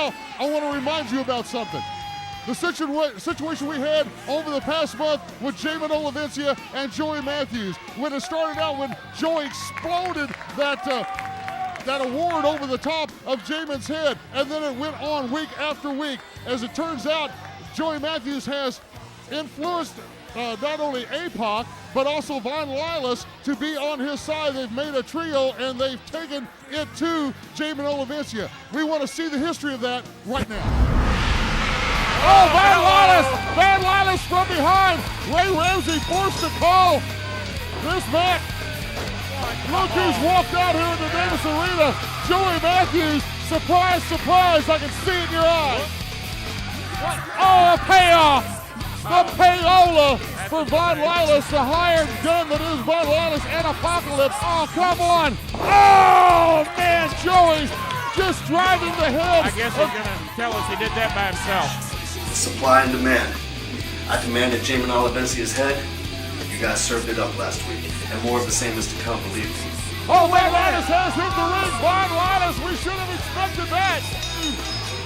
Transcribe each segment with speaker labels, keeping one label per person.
Speaker 1: now, I want to remind you about something. The situation we had over the past month with Jamin Olivencia and Joey Matthews, when it started out when Joey exploded that award over the top of Jamin's head, and then it went on week after week. As it turns out, Joey Matthews has influenced not only APOC, but also Von Lilas to be on his side. They've made a trio, and they've taken it to Jamin Olivencia. We want to see the history of that right now. Oh, Van Lilas from behind. Ray Ramsey forced to call this match. Look who's walked out here in the Davis Arena. Joey Matthews, surprise, surprise, I can see it in your eyes. Oh, a payoff. The payola for Von Lilas, the hired gun that is Von Lilas and Apocalypse. Oh, come on. Oh, man, Joey just driving the head.
Speaker 2: I guess he's going to tell us he did that by himself.
Speaker 3: Supply and demand. I commanded Jamin Olivencia's head. You guys served it up last week. And more of the same is to come, believe me.
Speaker 1: Oh, Von Lilas has hit the ring. Von Lilas, we should have expected that.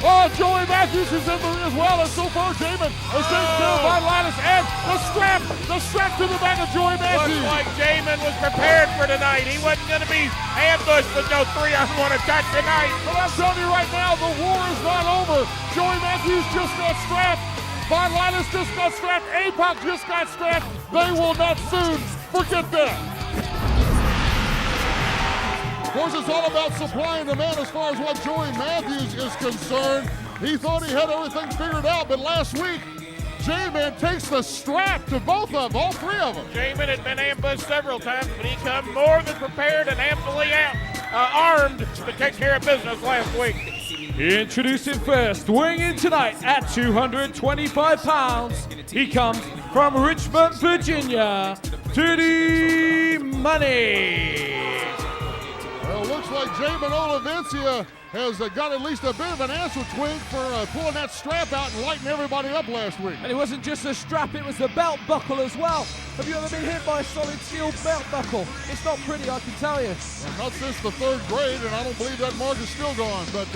Speaker 1: Oh, Joey Matthews is in the ring as well, and so far Jamin has taken care of Von Lilas, and the strap to the back of Joey Matthews.
Speaker 2: Looks like Jamin was prepared for tonight. He wasn't going to be ambushed with no 3-on-1 attack tonight.
Speaker 1: But I'm telling you right now, the war is not over. Joey Matthews just got strapped. Von Lilas just got strapped. APOC just got strapped. They will not soon forget that. Of course, it's all about supply and demand as far as what Joey Matthews is concerned. He thought he had everything figured out, but last week, Jamin takes the strap to both of them, all three of them.
Speaker 2: Jamin had been ambushed several times, but he come more than prepared and amply armed to take care of business last week.
Speaker 4: Introducing first, weighing in tonight at 225 pounds, he comes from Richmond, Virginia, Dirty Money.
Speaker 1: Well, looks like Jamin Olivencia has got at least a bit of an answer twink for pulling that strap out and lighting everybody up last week.
Speaker 4: And it wasn't just the strap, it was the belt buckle as well. Have you ever been hit by a solid steel belt buckle? It's not pretty, I can tell you.
Speaker 1: Well, not since the 3rd grade, and I don't believe that mark is still gone. But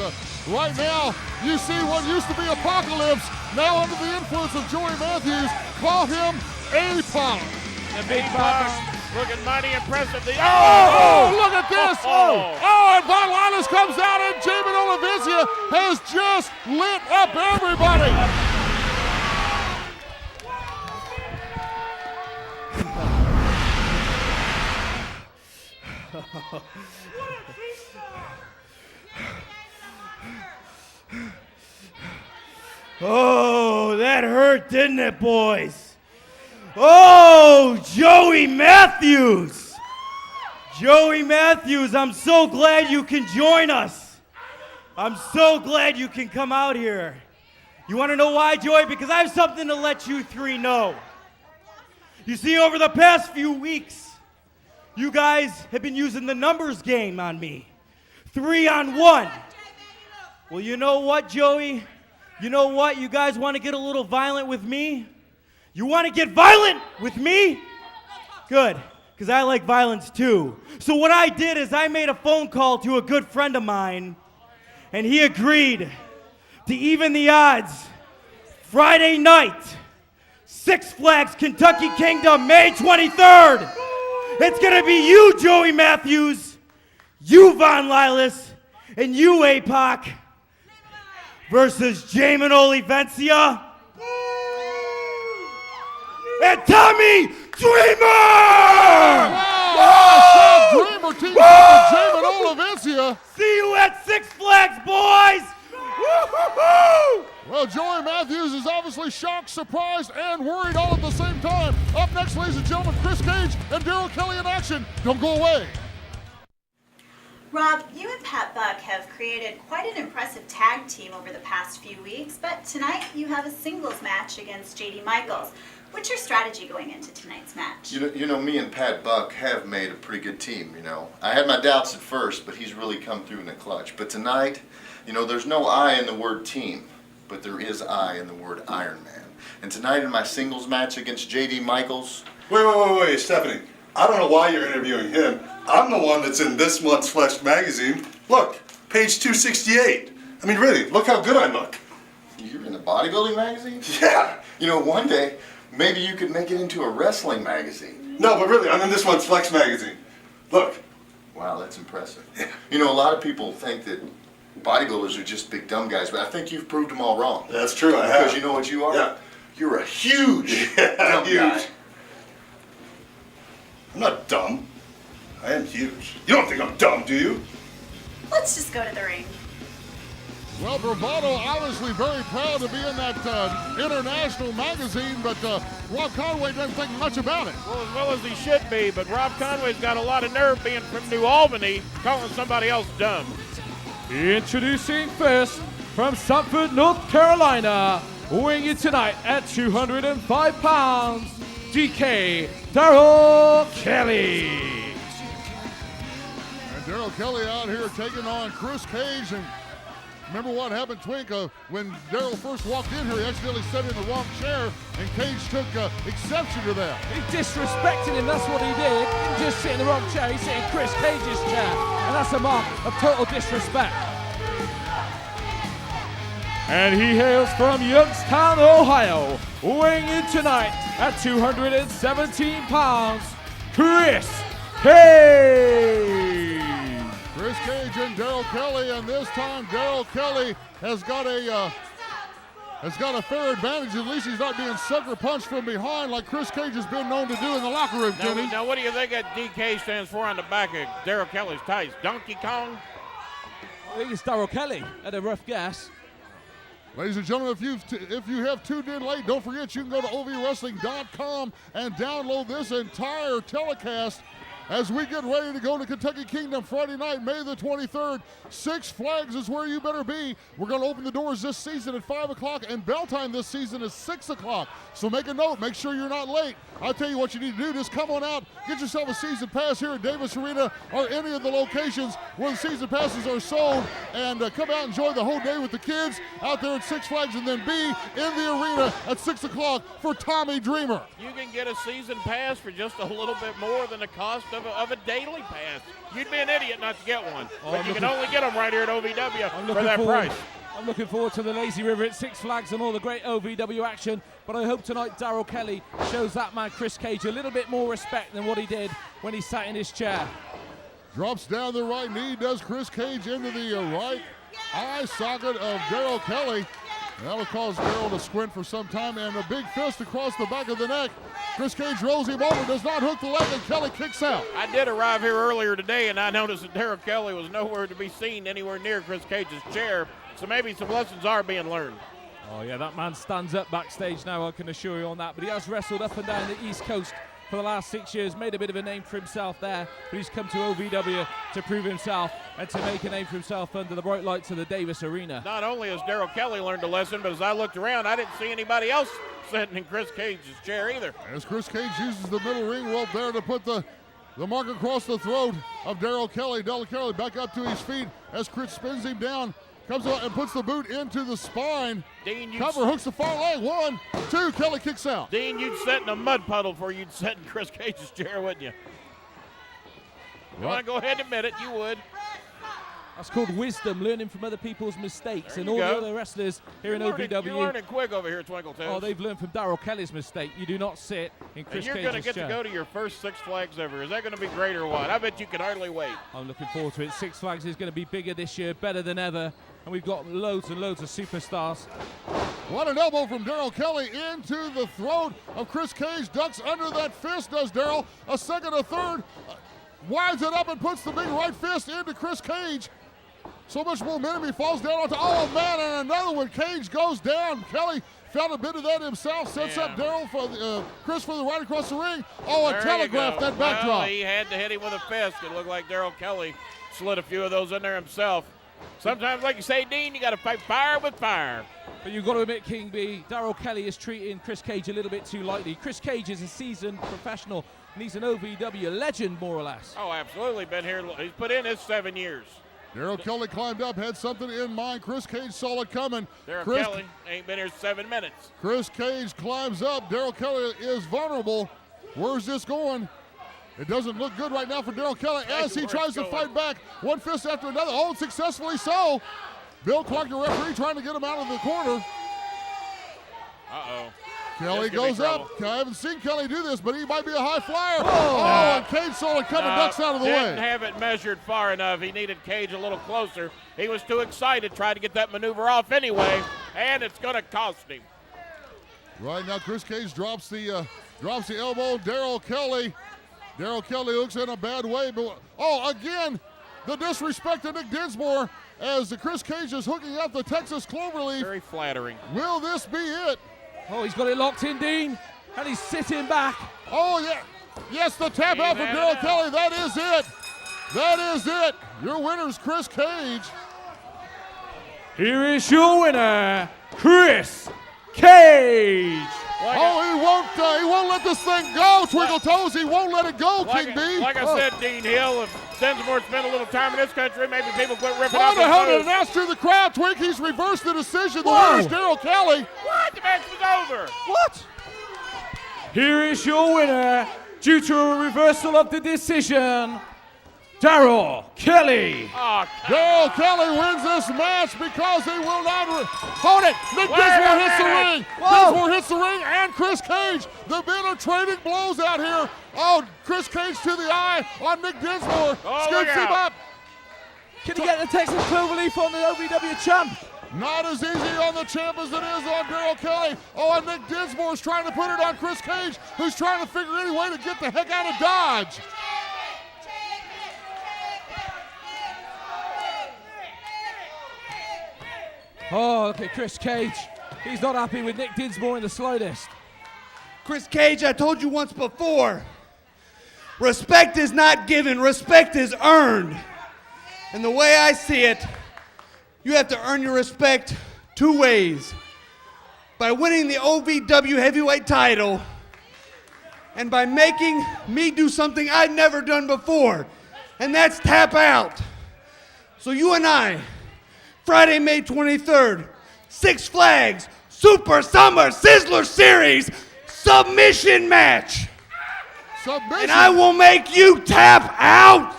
Speaker 1: right now, you see what used to be Apocalypse, now under the influence of Joey Matthews. Call him APOC.
Speaker 2: The big box looking mighty impressive.
Speaker 1: Oh, look at this. Oh, and Von Lilas comes out, and Jamin Olivencia has just lit up everybody.
Speaker 5: Oh, that hurt, didn't it, boys? Oh, Joey Matthews! Joey Matthews, I'm so glad you can join us. I'm so glad you can come out here. You want to know why, Joey? Because I have something to let you three know. You see, over the past few weeks, you guys have been using the numbers game on me. 3-on-1. Well, you know what, Joey? You know what? You guys want to get a little violent with me? You want to get violent with me? Good, because I like violence too. So what I did is I made a phone call to a good friend of mine, and he agreed to even the odds. Friday night, Six Flags Kentucky Kingdom, May 23rd. It's going to be you, Joey Matthews, you, Von Lilas, and you, APOC, versus Jamin Olivencia and Tommy Dreamer!
Speaker 1: Dreamer teams up with Jamin Olivencia.
Speaker 5: See you at Six Flags, boys! Woo-hoo-hoo!
Speaker 1: Well, Joey Matthews is obviously shocked, surprised, and worried all at the same time. Up next, ladies and gentlemen, Chris Cage and Daryl Kelly in action. Don't go away.
Speaker 6: Rob, you and Pat Buck have created quite an impressive tag team over the past few weeks, but tonight you have a singles match against JD Michaels. What's your strategy going into tonight's match?
Speaker 7: You know, me and Pat Buck have made a pretty good team, you know. I had my doubts at first, but he's really come through in the clutch. But tonight, you know, there's no I in the word team, but there is I in the word Iron Man. And tonight in my singles match against JD Michaels...
Speaker 8: Wait, Stephanie. I don't know why you're interviewing him. I'm the one that's in this month's Flesh magazine. Look, page 268. I mean, really, look how good I look.
Speaker 7: You're in a bodybuilding magazine?
Speaker 8: Yeah.
Speaker 7: You know, one day, maybe you could make it into a wrestling magazine.
Speaker 8: No, but really, I'm in this one's Flex magazine. Look.
Speaker 7: Wow, that's impressive. You know, a lot of people think that bodybuilders are just big dumb guys, but I think you've proved them all wrong.
Speaker 8: That's true, I have.
Speaker 7: Because you know what you are?
Speaker 8: Yeah.
Speaker 7: You're a huge dumb guy.
Speaker 8: I'm not dumb. I am huge. You don't think I'm dumb, do you?
Speaker 6: Let's just go to the ring.
Speaker 1: Well, Bravado obviously very proud to be in that international magazine, but Rob Conway doesn't think much about it.
Speaker 2: Well as he should be, but Rob Conway's got a lot of nerve being from New Albany, calling somebody else dumb.
Speaker 4: Introducing first from Sanford, North Carolina, weighing in tonight at 205 pounds, DK Daryl Kelly.
Speaker 1: And Daryl Kelly out here taking on Chris Cage. And remember what happened, Twink, when Daryl first walked in here, he accidentally sat in the wrong chair, and Cage took exception to that.
Speaker 4: He disrespected him, that's what he did. He didn't just sit in the wrong chair, he sat in Chris Cage's chair. And that's a mark of total disrespect. And he hails from Youngstown, Ohio, weighing in tonight at 217 pounds, Chris Cage.
Speaker 1: Chris Cage and Daryl Kelly, and this time Daryl Kelly has got a fair advantage. At least he's not being sucker punched from behind like Chris Cage has been known to do in the locker room, Kenny.
Speaker 2: Now what do you think that DK stands for on the back of Daryl Kelly's tights? Donkey Kong?
Speaker 4: I think it's Daryl Kelly at a rough guess.
Speaker 1: Ladies and gentlemen, if you have tuned in late, don't forget you can go to ovwrestling.com and download this entire telecast as we get ready to go to Kentucky Kingdom Friday night, May the 23rd. Six Flags is where you better be. We're going to open the doors this season at 5 o'clock, and bell time this season is 6 o'clock. So make a note. Make sure you're not late. I'll tell you what you need to do. Just come on out. Get yourself a season pass here at Davis Arena or any of the locations where the season passes are sold, and come out and enjoy the whole day with the kids out there at Six Flags, and then be in the arena at 6 o'clock for Tommy Dreamer.
Speaker 2: You can get a season pass for just a little bit more than the cost of a daily pass. You'd be an idiot not to get one. But you can only get them right here at OVW for that price.
Speaker 4: I'm looking forward to the Lazy River at Six Flags and all the great OVW action, but I hope tonight Daryl Kelly shows that man Chris Cage a little bit more respect than what he did when he sat in his chair.
Speaker 1: Drops down the right knee, does Chris Cage into the right eye socket of Daryl Kelly. That'll cause Daryl to squint for some time, and a big fist across the back of the neck. Chris Cage rolls him over, does not hook the leg, and Kelly kicks out.
Speaker 2: I did arrive here earlier today, and I noticed that Daryl Kelly was nowhere to be seen anywhere near Chris Cage's chair, so maybe some lessons are being learned.
Speaker 4: Oh yeah, that man stands up backstage now, I can assure you on that, but he has wrestled up and down the East Coast for the last 6 years, made a bit of a name for himself there, but he's come to OVW to prove himself and to make a name for himself under the bright lights of the Davis Arena.
Speaker 2: Not only has Daryl Kelly learned a lesson, but as I looked around, I didn't see anybody else sitting in Chris Cage's chair either.
Speaker 1: As Chris Cage uses the middle ring rope there to put the mark across the throat of Daryl Kelly. Daryl Kelly back up to his feet as Chris spins him down, comes out and puts the boot into the spine.
Speaker 2: Dean,
Speaker 1: Cover, hooks the far leg. 1, 2, Kelly kicks out.
Speaker 2: Dean, you'd sit in a mud puddle before you'd sit in Chris Cage's chair, wouldn't you? You want to go ahead and admit it, you would.
Speaker 4: That's called wisdom, learning from other people's mistakes.
Speaker 2: There
Speaker 4: And
Speaker 2: you
Speaker 4: all
Speaker 2: go.
Speaker 4: the other wrestlers here in
Speaker 2: You're
Speaker 4: OVW.
Speaker 2: learning quick over here, Twinkle Toes.
Speaker 4: Oh, they've learned from Daryl Kelly's mistake. You do not sit in
Speaker 2: And
Speaker 4: Chris
Speaker 2: you're
Speaker 4: Cage's
Speaker 2: going to get
Speaker 4: chair.
Speaker 2: to go to your first Six Flags ever. Is that going to be great or what? I bet you can hardly wait.
Speaker 4: I'm looking forward to it. Six Flags is going to be bigger this year, better than ever. And we've got loads and loads of superstars.
Speaker 1: What an elbow from Daryl Kelly into the throat of Chris Cage. Ducks under that fist, does Daryl. A second, a third. Winds it up and puts the big right fist into Chris Cage. So much momentum, he falls down onto, oh man, and another one. Cage goes down. Kelly found a bit of that himself, sets up Daryl for Chris for the right across the ring. Oh, and telegraphed that backdrop.
Speaker 2: Well, he had to hit him with a fist. It looked like Daryl Kelly slid a few of those in there himself. Sometimes, like you say, Dean, you got to fight fire with fire.
Speaker 4: But you've got to admit, King B, Daryl Kelly is treating Chris Cage a little bit too lightly. Chris Cage is a seasoned professional, and he's an OVW legend, more or less.
Speaker 2: Oh, absolutely. Been here. He's put in his 7 years.
Speaker 1: Daryl Kelly climbed up, had something in mind. Chris Cage saw it coming.
Speaker 2: Daryl Kelly ain't been here 7 minutes.
Speaker 1: Chris Cage climbs up. Daryl Kelly is vulnerable. Where's this going? It doesn't look good right now for Daryl Kelly as he tries to fight back. One fist after another. Oh, successfully so. Bill Clark, the referee, trying to get him out of the corner.
Speaker 2: Uh-oh.
Speaker 1: Kelly goes up. I haven't seen Kelly do this, but he might be a high flyer.
Speaker 2: Oh,
Speaker 1: and Cage saw it coming, ducks out of the
Speaker 2: Didn't
Speaker 1: way.
Speaker 2: have it measured far enough. He needed Cage a little closer. He was too excited, tried to get that maneuver off anyway, and it's going to cost him.
Speaker 1: Right now, Chris Cage drops the elbow. Daryl Kelly looks in a bad way. But again, the disrespect to Nick Dinsmore as the Chris Cage is hooking up the Texas Cloverleaf.
Speaker 2: Very flattering.
Speaker 1: Will this be it?
Speaker 4: Oh, he's got it locked in, Dean, and he's sitting back.
Speaker 1: Oh, yeah. Yes, the tap out from Daryl Kelly. That is it. That is it. Your winner's Chris Cage.
Speaker 5: Here is your winner, Chris Cage.
Speaker 1: He won't let this thing go, Twinkle Toes. He won't let it go, King B.
Speaker 2: Like I said, Dean Hill, if Dinsmore spent a little time in this country, maybe people quit ripping
Speaker 1: How
Speaker 2: out
Speaker 1: the hell did
Speaker 2: moves.
Speaker 1: an announcer to the crowd, Twink? He's reversed the decision. The winner's Daryl Kelly.
Speaker 2: What? The match was over.
Speaker 4: What?
Speaker 5: Here is your winner, due to a reversal of the decision, Daryl Kelly.
Speaker 2: Oh,
Speaker 1: Daryl Kelly wins this match because he will not hold it. Nick Dinsmore hits the ring. Dinsmore hits the ring, and Chris Cage. The men are trading blows out here. Oh, Chris Cage to the eye on Nick Dinsmore. Scoops him up.
Speaker 4: Can he get the Texas Cloverleaf on the OVW champ?
Speaker 1: Not as easy on the champ as it is on Daryl Kelly. Oh, and Nick Dinsmore is trying to put it on Chris Cage, who's trying to figure any way to get the heck out of Dodge.
Speaker 4: Oh, look at Chris Cage. He's not happy with Nick Dinsmore in the slightest.
Speaker 5: Chris Cage, I told you once before, respect is not given, respect is earned. And the way I see it, you have to earn your respect two ways. By winning the OVW heavyweight title, and by making me do something I've never done before, and that's tap out. So you and I, Friday, May 23rd, Six Flags Super Summer Sizzler Series submission match.
Speaker 1: Submission.
Speaker 5: And I will make you tap out.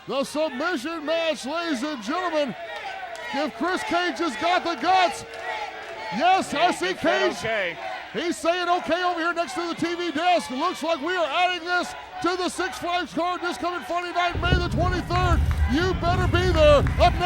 Speaker 1: The submission match, ladies and gentlemen. If Chris Cage has got the guts. Yes, I see Cage.
Speaker 2: Okay.
Speaker 1: He's saying okay over here next to the TV desk. It looks like we are adding this to the Six Flags card this coming Friday night, May the 23rd. You better be there. Up next.